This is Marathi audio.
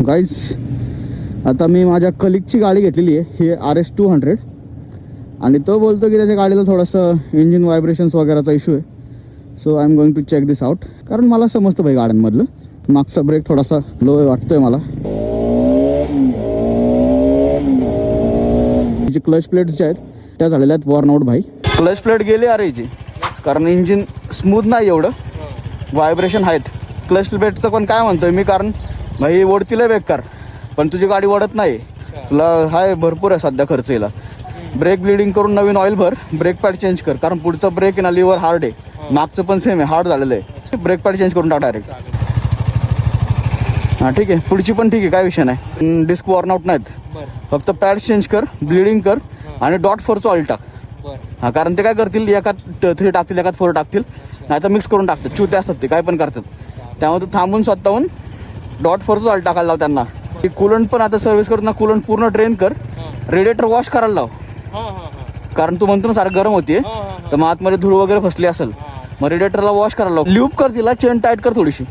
गाईज आता मी माझ्या कलिगची गाडी घेतलेली आहे, ही RS 200 आणि तो बोलतो की त्याच्या गाडीला थोडंसं इंजिन व्हायब्रेशन्स वगैरेचा इश्यू आहे. So I am going to check this out, कारण मला समजतं भाई गाड्यांमधलं. मागचा ब्रेक थोडासा लो वाटतोय मला. जी क्लच प्लेट्स ज्या आहेत त्या झालेल्या आहेत वॉर्न आउट भाई. क्लच प्लेट गेली अरे हिची, कारण इंजिन स्मूथ नाही एवढं, व्हायब्रेशन आहेत. क्लच प्लेटचं पण काय म्हणतोय मी, कारण भाई ओढतीला बेकार, पण तुझी गाडी ओढत नाही. तुला हाय भरपूर आहे सध्या खर्च याला. ब्रेक ब्लिडिंग करून नवीन ऑइल भर, ब्रेक पॅड चेंज कर, कारण पुढचं ब्रेक आहे ना लिव्हर हार्ड आहे, मागचं पण सेम आहे, हार्ड झालेलं आहे. ब्रेक पॅड चेंज करून टाक डायरेक्ट. हां ठीक आहे, पुढची पण ठीक आहे, काय विषय नाही. डिस्क वॉर्न आउट नाहीत, फक्त पॅड चेंज कर, ब्लिडिंग कर आणि .4चं ऑइल टाक. हां, कारण ते काय करतील, एकात 3 टाकतील, एकात 4 टाकतील, नाही तर मिक्स करून टाकतात. चुते असतात ते, काय पण करतात. त्यामुळे थांबून स्वतःहून .4चं ऑइल टाकायला लाव त्यांना. कूलंट पण आता सर्व्हिस करताना कूलंट पूर्ण ड्रेन कर, रेडिएटर वॉश करायला लाव, कारण तू म्हणतो ना सारखं गरम होतीये, तर मग आतमध्ये धूळ वगैरे फसली असेल, मग रेडिएटरला वॉश करायला लाव. ल्यूब कर, तिला चेन टाईट कर थोडीशी.